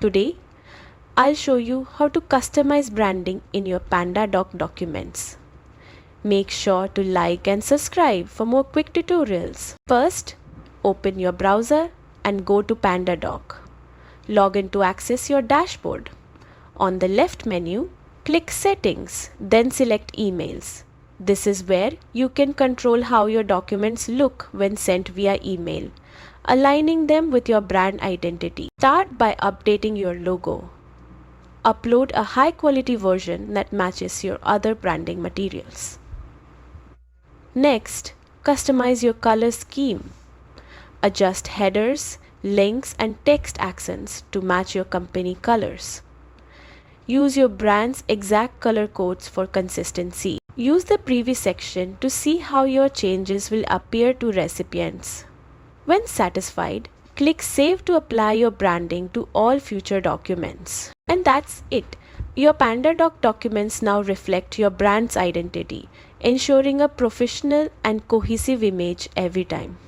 Today, I'll show you how to customize branding in your PandaDoc documents. Make sure to like and subscribe for more quick tutorials. First, open your browser and go to PandaDoc. Log in to access your dashboard. On the left menu, click Settings, then select Emails. This is where you can control how your documents look when sent via email, aligning them with your brand identity. Start by updating your logo. Upload a high-quality version that matches your other branding materials. Next, customize your color scheme. Adjust headers, links, and text accents to match your company colors. Use your brand's exact color codes for consistency. Use the preview section to see how your changes will appear to recipients. When satisfied, click Save to apply your branding to all future documents. And that's it. Your PandaDoc documents now reflect your brand's identity, ensuring a professional and cohesive image every time.